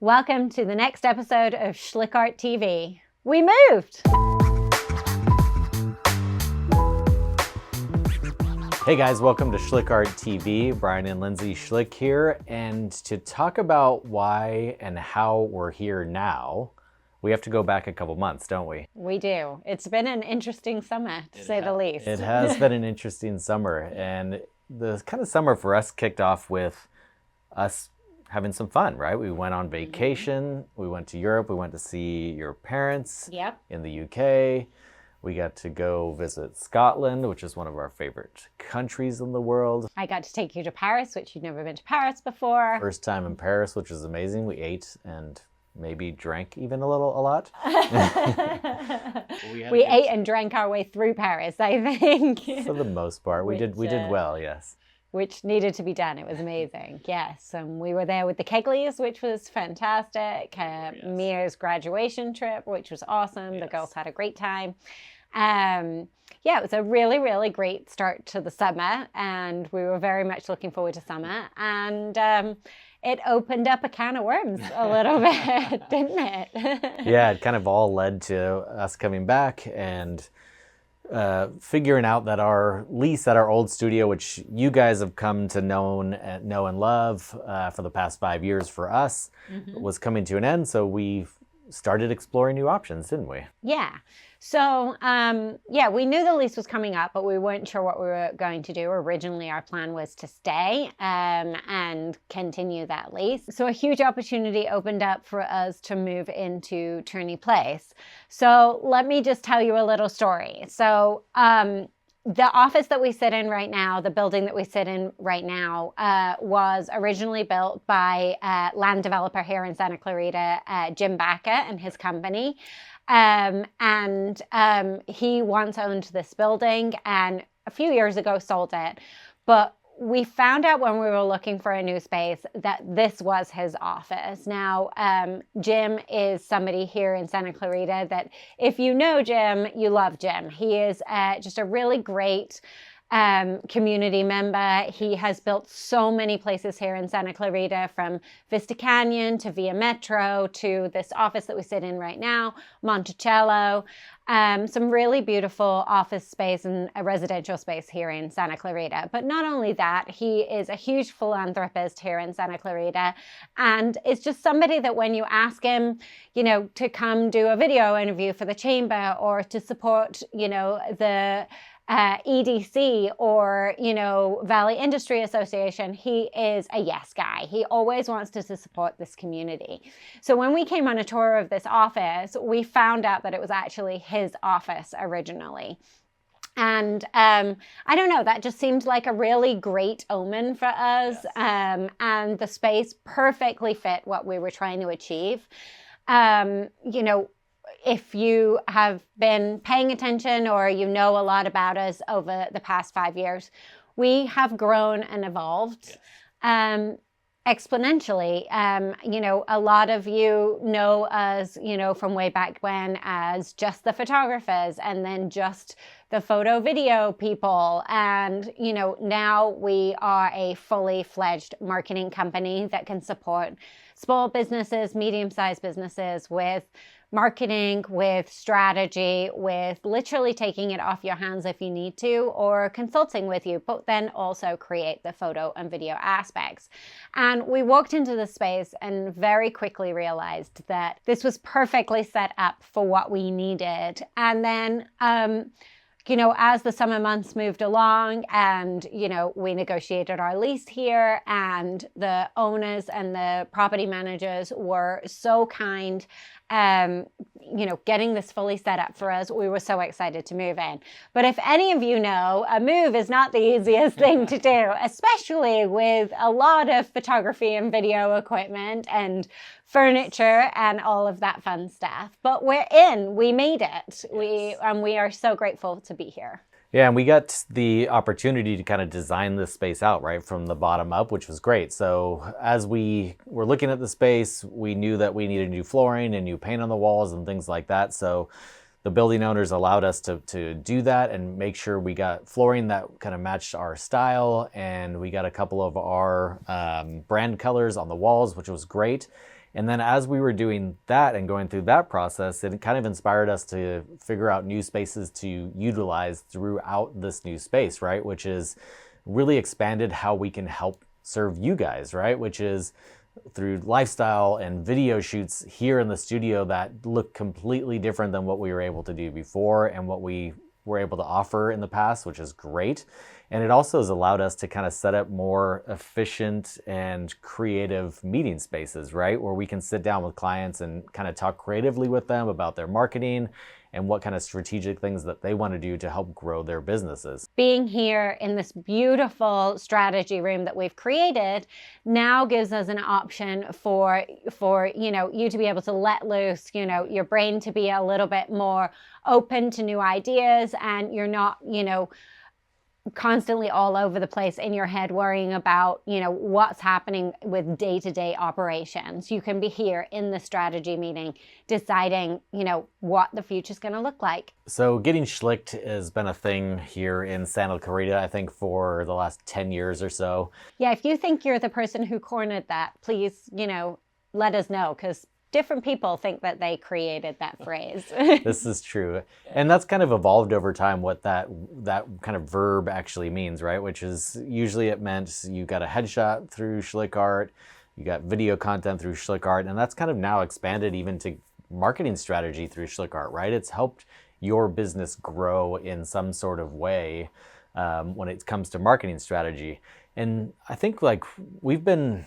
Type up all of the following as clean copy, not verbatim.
Welcome to the next episode of SchlickArtTV. We moved! Hey guys, welcome to SchlickArtTV. Brian and Lindsay Schlick here, and to talk about why and how we're here now, we have to go back a couple months, don't we? We do. It's been an interesting summer, to say the least. It has been an interesting summer, and the kind of summer for us kicked off with us having some fun, right? We went on vacation, we went to Europe, we went to see your parents in the UK. We got to go visit Scotland, which is one of our favorite countries in the world. I got to take you to Paris, which you'd never been to Paris before. First time in Paris, which was amazing. We ate and maybe drank even a lot. We ate and drank our way through Paris, I think. For the most part, we did well, yes. Which needed to be done. It was amazing, yes. We were there with the Kegleys, which was fantastic. Mia's graduation trip, which was awesome. Yes. The girls had a great time. Yeah, it was a really, really great start to the summer, and we were very much looking forward to summer. And it opened up a can of worms a little bit, didn't it? Yeah, it kind of all led to us coming back and figuring out that our lease at our old studio, which you guys have come to know and love for the past 5 years for us, was coming to an end. So we started exploring new options, didn't we? Yeah. So, yeah, we knew the lease was coming up, but we weren't sure what we were going to do. Originally, our plan was to stay and continue that lease. So a huge opportunity opened up for us to move into Tourney Place. So let me just tell you a little story. So the office that we sit in right now, the building that we sit in right now, was originally built by a land developer here in Santa Clarita, Jim Baca and his company. He once owned this building and a few years ago sold it. But we found out when we were looking for a new space that this was his office. Now, Jim is somebody here in Santa Clarita that if you know Jim, you love Jim. He is just a really great community member. He has built so many places here in Santa Clarita, from Vista Canyon to Via Metro to this office that we sit in right now, Monticello. Some really beautiful office space and a residential space here in Santa Clarita. But not only that, he is a huge philanthropist here in Santa Clarita. And it's just somebody that when you ask him, you know, to come do a video interview for the chamber or to support, you know, the EDC or, you know, Valley Industry Association, he is a yes guy. He always wants to support this community. So when we came on a tour of this office, we found out that it was actually his office originally. And I don't know, that just seemed like a really great omen for us. Yes. And the space perfectly fit what we were trying to achieve. You know, if you have been paying attention or you know a lot about us over the past 5 years, we have grown and evolved exponentially. You know, a lot of you know us, you know, from way back when as just the photographers and then just the photo video people. And, you know, now we are a fully fledged marketing company that can support small businesses, medium-sized businesses with marketing, with strategy, with literally taking it off your hands if you need to, or consulting with you, but then also create the photo and video aspects. And we walked into the space and very quickly realized that this was perfectly set up for what we needed. And then, you know, as the summer months moved along and, you know, we negotiated our lease here, and the owners and the property managers were so kind, you know, getting this fully set up for us, we were so excited to move in. But if any of you know, a move is not the easiest thing to do, especially with a lot of photography and video equipment and furniture and all of that fun stuff. But we're in, we made it. Yes. We are so grateful to be here. Yeah, and we got the opportunity to kind of design this space out right from the bottom up, which was great. So as we were looking at the space, we knew that we needed new flooring and new paint on the walls and things like that. So the building owners allowed us to do that and make sure we got flooring that kind of matched our style. And we got a couple of our brand colors on the walls, which was great. And then as we were doing that and going through that process, it kind of inspired us to figure out new spaces to utilize throughout this new space, right? Which is really expanded how we can help serve you guys, right? Which is through lifestyle and video shoots here in the studio that look completely different than what we were able to do before and what we were able to offer in the past, which is great. And it also has allowed us to kind of set up more efficient and creative meeting spaces, right? Where we can sit down with clients and kind of talk creatively with them about their marketing and what kind of strategic things that they want to do to help grow their businesses. Being here in this beautiful strategy room that we've created now gives us an option for you to be able to let loose, your brain to be a little bit more open to new ideas, and you're not, constantly all over the place in your head worrying about, what's happening with day-to-day operations. You can be here in the strategy meeting deciding, what the future's going to look like. So getting Schlick'd has been a thing here in Santa Clarita, I think, for the last 10 years or so. Yeah, if you think you're the person who cornered that, please, let us know, because different people think that they created that phrase. This is true. And that's kind of evolved over time what that kind of verb actually means, right? Which is usually it meant you got a headshot through SchlickArt, you got video content through SchlickArt, and that's kind of now expanded even to marketing strategy through SchlickArt, right? It's helped your business grow in some sort of way when it comes to marketing strategy. And I think we've been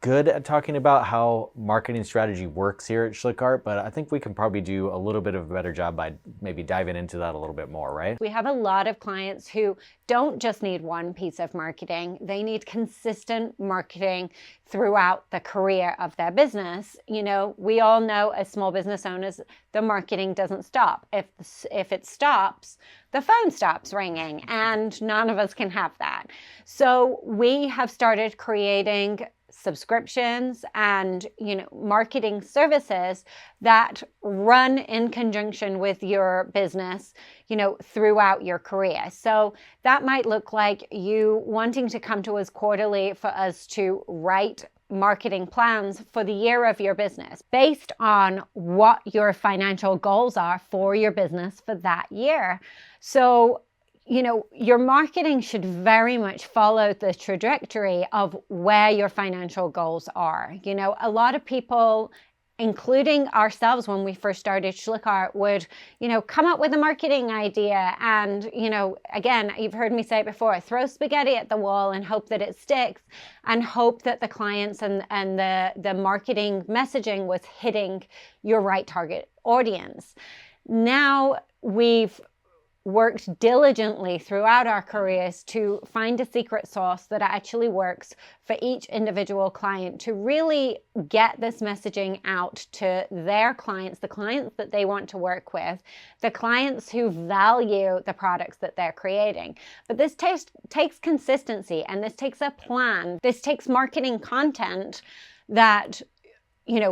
good at talking about how marketing strategy works here at SchlickArt, but I think we can probably do a little bit of a better job by maybe diving into that a little bit more, right? We have a lot of clients who don't just need one piece of marketing. They need consistent marketing throughout the career of their business. We all know as small business owners, the marketing doesn't stop. If it stops, the phone stops ringing, and none of us can have that. So we have started creating subscriptions and marketing services that run in conjunction with your business throughout your career. So that might look like you wanting to come to us quarterly for us to write marketing plans for the year of your business based on what your financial goals are for your business for that year. So your marketing should very much follow the trajectory of where your financial goals are. A lot of people, including ourselves when we first started SchlickArt, would, come up with a marketing idea and, again, you've heard me say it before, throw spaghetti at the wall and hope that it sticks, and hope that the clients and the marketing messaging was hitting your right target audience. Now we've worked diligently throughout our careers to find a secret sauce that actually works for each individual client to really get this messaging out to their clients, the clients that they want to work with, the clients who value the products that they're creating. But this takes consistency, and this takes a plan. This takes marketing content that,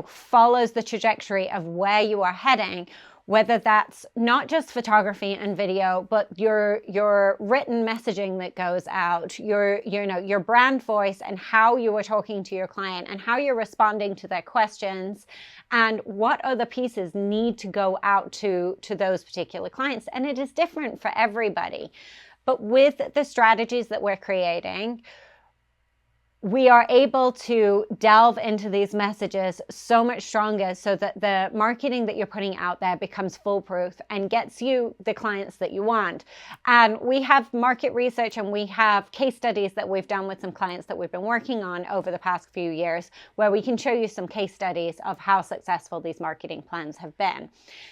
follows the trajectory of where you are heading, whether that's not just photography and video, but your written messaging that goes out, your brand voice and how you are talking to your client and how you're responding to their questions and what other pieces need to go out to those particular clients. And it is different for everybody. But with the strategies that we're creating, we are able to delve into these messages so much stronger so that the marketing that you're putting out there becomes foolproof and gets you the clients that you want. And we have market research and we have case studies that we've done with some clients that we've been working on over the past few years, where we can show you some case studies of how successful these marketing plans have been.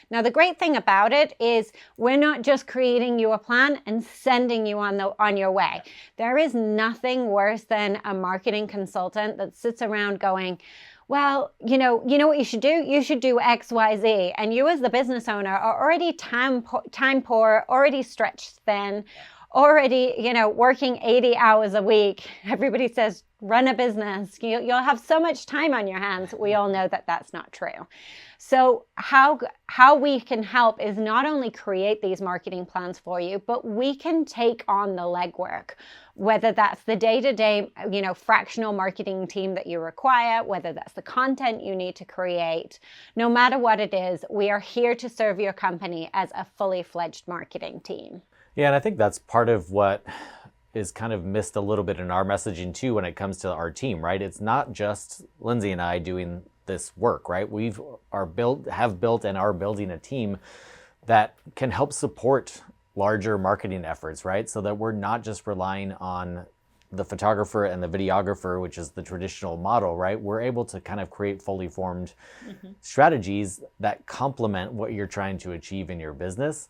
Now, the great thing about it is we're not just creating you a plan and sending you on your way. There is nothing worse than a marketing consultant that sits around going, well, you know what you should do? You should do X, Y, Z. And you as the business owner are already time poor, already stretched thin, already, working 80 hours a week. Everybody says, run a business. You'll have so much time on your hands. We all know that that's not true. So how we can help is not only create these marketing plans for you, but we can take on the legwork, whether that's the day-to-day, fractional marketing team that you require, whether that's the content you need to create. No matter what it is, we are here to serve your company as a fully fledged marketing team. Yeah, and I think that's part of what is kind of missed a little bit in our messaging too when it comes to our team, right? It's not just Lindsay and I doing this work, right? Have built and are building a team that can help support larger marketing efforts, right? So that we're not just relying on the photographer and the videographer, which is the traditional model, right? We're able to kind of create fully formed strategies that complement what you're trying to achieve in your business.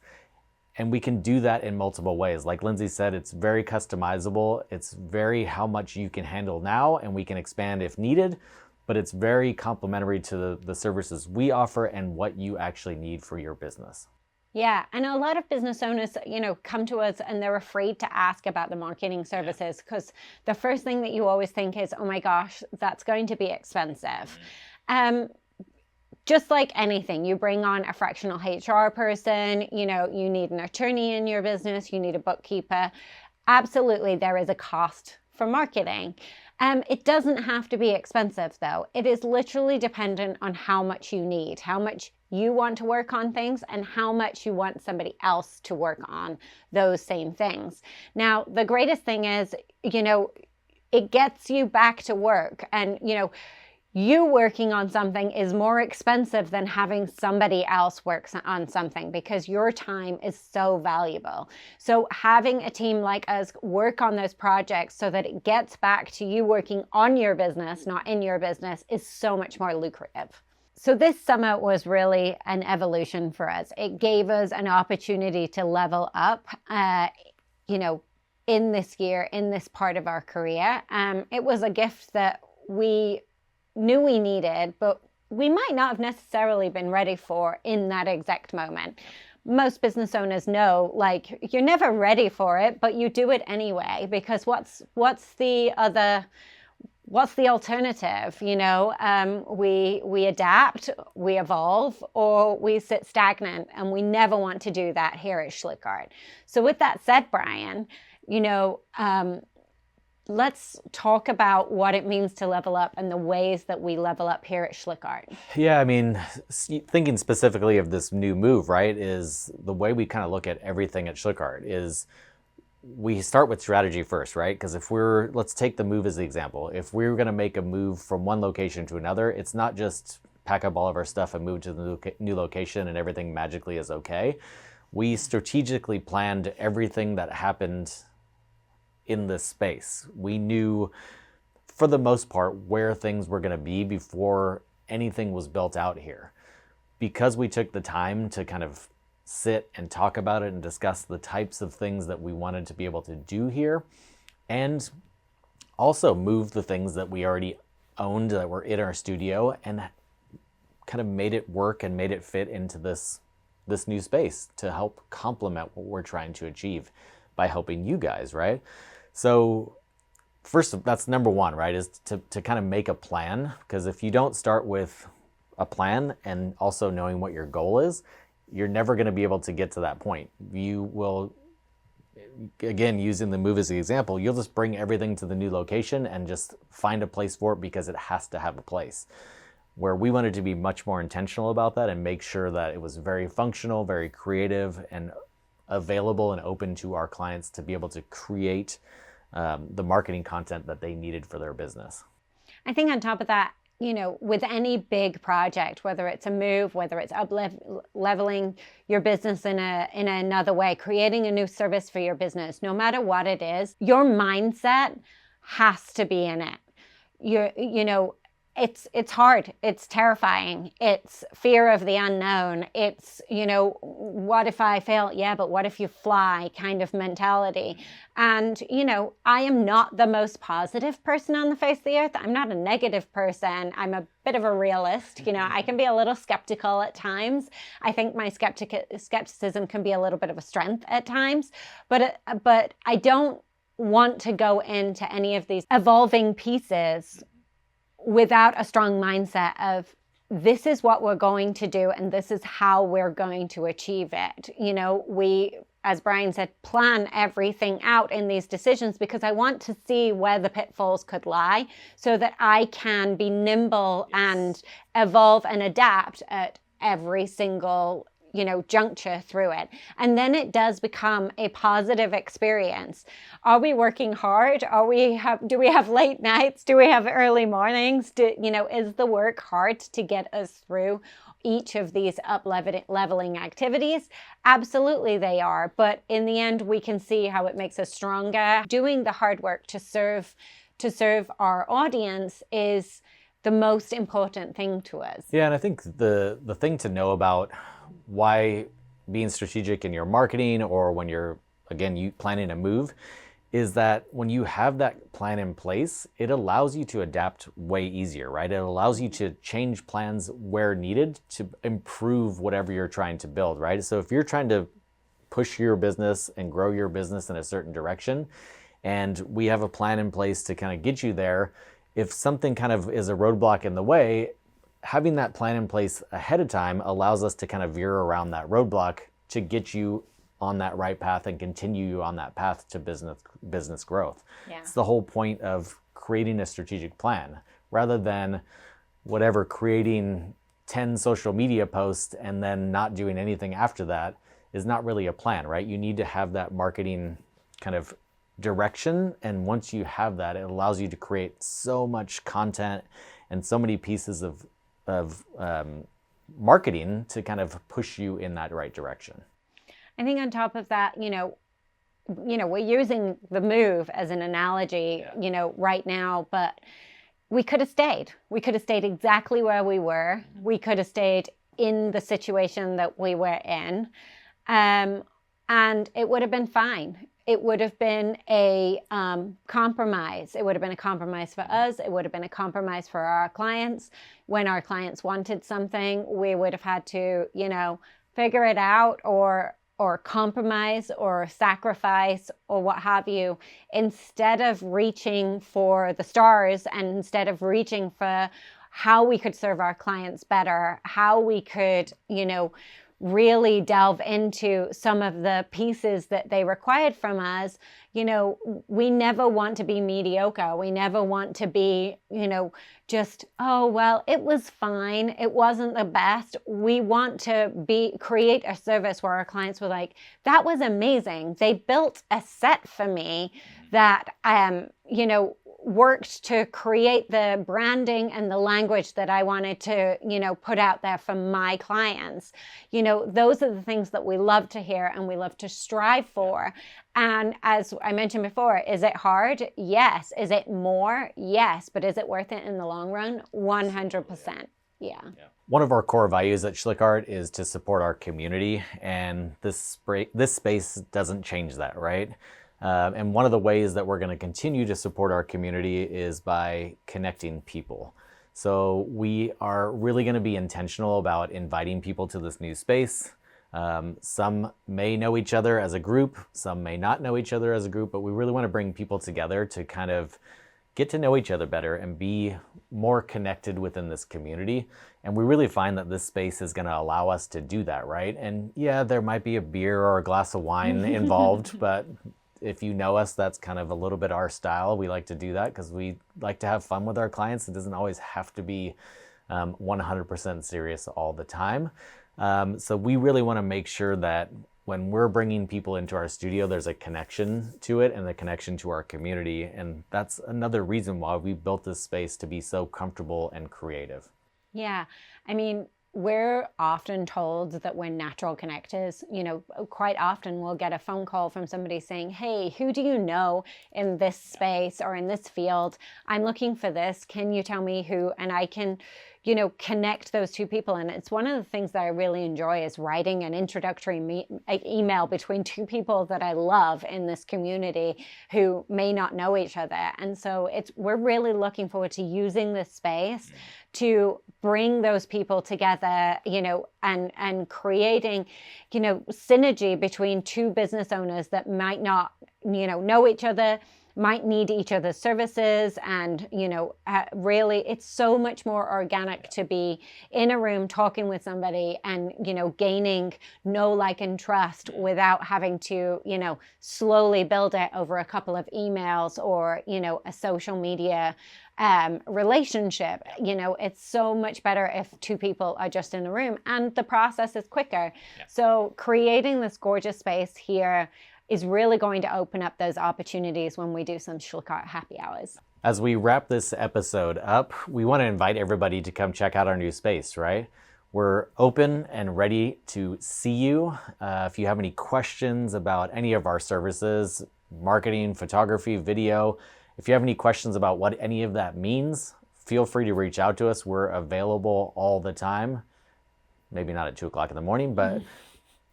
And we can do that in multiple ways. Like Lindsay said, it's very customizable. It's very how much you can handle now, and we can expand if needed, but it's very complementary to the services we offer and what you actually need for your business. Yeah, and a lot of business owners, come to us and they're afraid to ask about the marketing services because the first thing that you always think is, oh my gosh, that's going to be expensive. Just like anything, you bring on a fractional HR person, you need an attorney in your business, you need a bookkeeper. Absolutely, there is a cost for marketing. It doesn't have to be expensive though. It is literally dependent on how much you need, how much you want to work on things and how much you want somebody else to work on those same things. Now, the greatest thing is, it gets you back to work, and, you working on something is more expensive than having somebody else work on something because your time is so valuable. So having a team like us work on those projects so that it gets back to you working on your business, not in your business, is so much more lucrative. So this summer was really an evolution for us. It gave us an opportunity to level up, in this year, in this part of our career. It was a gift that we knew we needed, but we might not have necessarily been ready for in that exact moment. Most business owners know, you're never ready for it, but you do it anyway, because what's the alternative? We adapt, we evolve, or we sit stagnant, and we never want to do that here at SchlickArt. So with that said, Brian, let's talk about what it means to level up and the ways that we level up here at SchlickArt. Yeah, thinking specifically of this new move, right, is the way we kind of look at everything at SchlickArt is we start with strategy first, right? Because let's take the move as the example. If we're going to make a move from one location to another, it's not just pack up all of our stuff and move to the new location and everything magically is okay. We strategically planned everything that happened in this space. We knew, for the most part, where things were going to be before anything was built out here. Because we took the time to kind of sit and talk about it and discuss the types of things that we wanted to be able to do here, and also move the things that we already owned that were in our studio and kind of made it work and made it fit into this new space to help complement what we're trying to achieve by helping you guys, right? So first, that's number one, right, is to kind of make a plan, because if you don't start with a plan and also knowing what your goal is, you're never going to be able to get to that point. You will, again, using the move as the example, you'll just bring everything to the new location and just find a place for it because it has to have a place. Where we wanted to be much more intentional about that and make sure that it was very functional, very creative, and available and open to our clients to be able to create the marketing content that they needed for their business. I think on top of that, with any big project, whether it's a move, whether it's leveling your business in another way, creating a new service for your business, no matter what it is, your mindset has to be in it. It's hard. It's terrifying. It's fear of the unknown. It's, what if I fail? Yeah, but what if you fly kind of mentality. And, I am not the most positive person on the face of the earth. I'm not a negative person. I'm a bit of a realist. I can be a little skeptical at times. I think my skepticism can be a little bit of a strength at times, but I don't want to go into any of these evolving pieces without a strong mindset of, this is what we're going to do and this is how we're going to achieve it. You know, we, as Brian said, plan everything out in these decisions because I want to see where the pitfalls could lie so that I can be nimble and evolve and adapt at every single, you know, juncture through it. And then it does become a positive experience. Are we working hard? Do we have late nights? Do we have early mornings? Is the work hard to get us through each of these up-leveling activities? Absolutely they are. But in the end, we can see how it makes us stronger. Doing the hard work to serve our audience is the most important thing to us. Yeah, and I think the thing to know about why being strategic in your marketing or when you're, again, you planning a move, is that when you have that plan in place, it allows you to adapt way easier, right? It allows you to change plans where needed to improve whatever you're trying to build, right? So if you're trying to push your business and grow your business in a certain direction, and we have a plan in place to kind of get you there, if something kind of is a roadblock in the way, having that plan in place ahead of time allows us to kind of veer around that roadblock to get you on that right path and continue you on that path to business growth. Yeah. It's the whole point of creating a strategic plan rather than whatever, creating 10 social media posts and then not doing anything after that is not really a plan, right? You need to have that marketing kind of direction. And once you have that, it allows you to create so much content and so many pieces of marketing to kind of push you in that right direction. I think on top of that, we're using the move as an analogy, right now, but we could have stayed. We could have stayed exactly where we were. We could have stayed in the situation that we were in, and it would have been fine. It would have been a compromise. It would have been a compromise for us. It would have been a compromise for our clients. When our clients wanted something, we would have had to, figure it out or compromise or sacrifice or what have you, instead of reaching for the stars and instead of reaching for how we could serve our clients better, how we could, really delve into some of the pieces that they required from us. We never want to be mediocre. We never want to be, just, oh, well, it was fine. It wasn't the best. We want to create a service where our clients were like, that was amazing. They built a set for me that, worked to create the branding and the language that I wanted to, put out there for my clients. Those are the things that we love to hear and we love to strive for. And as I mentioned before, is it hard? Yes. Is it more? Yes. But is it worth it in the long run? 100%. Yeah. One of our core values at SchlickArt is to support our community, and this space doesn't change that, right? And one of the ways that we're going to continue to support our community is by connecting people. So we are really going to be intentional about inviting people to this new space. Some may know each other as a group, some may not know each other as a group, but we really want to bring people together to kind of get to know each other better and be more connected within this community. And we really find that this space is going to allow us to do that, right? And yeah, there might be a beer or a glass of wine involved, but if you know us, that's kind of a little bit our style. We like to do that because we like to have fun with our clients. It doesn't always have to be 100% serious all the time. So we really want to make sure that when we're bringing people into our studio, there's a connection to it and a connection to our community. And that's another reason why we built this space to be so comfortable and creative. Yeah. I mean, we're often told that we're natural connectors. Quite often we'll get a phone call from somebody saying, hey, who do you know in this space or in this field? I'm looking for this. Can you tell me who? And I can, connect those two people. And it's one of the things that I really enjoy is writing an introductory email between two people that I love in this community who may not know each other. And so we're really looking forward to using this space to bring those people together, and creating, synergy between two business owners that might not, know each other, might need each other's services. And, really, it's so much more organic to be in a room talking with somebody and, gaining know, like, and trust without having to, slowly build it over a couple of emails or, a social media relationship. It's so much better if two people are just in a room and the process is quicker. Yeah. So creating this gorgeous space here is really going to open up those opportunities when we do some SchlickArt happy hours. As we wrap this episode up, we want to invite everybody to come check out our new space, right? We're open and ready to see you. If you have any questions about any of our services, marketing, photography, video, if you have any questions about what any of that means, feel free to reach out to us. We're available all the time. Maybe not at 2 o'clock in the morning, but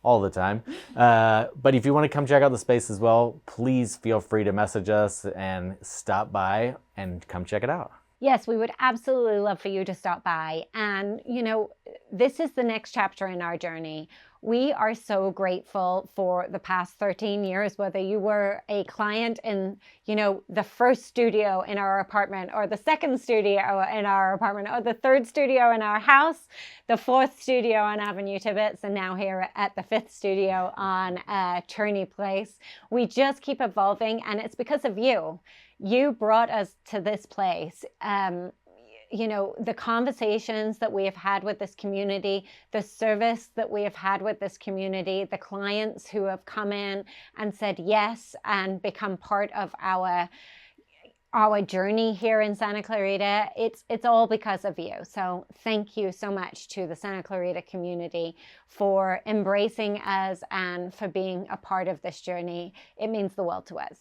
all the time. But if you want to come check out the space as well, please feel free to message us and stop by and come check it out. Yes, we would absolutely love for you to stop by. And, this is the next chapter in our journey. We are so grateful for the past 13 years, whether you were a client in, the first studio in our apartment or the second studio in our apartment or the third studio in our house, the fourth studio on Avenue Tibbetts, and now here at the fifth studio on Tourney Place. We just keep evolving, and it's because of you. You brought us to this place. The conversations that we have had with this community, the service that we have had with this community, the clients who have come in and said yes and become part of our journey here in Santa Clarita, it's all because of you. So thank you so much to the Santa Clarita community for embracing us and for being a part of this journey. It means the world to us.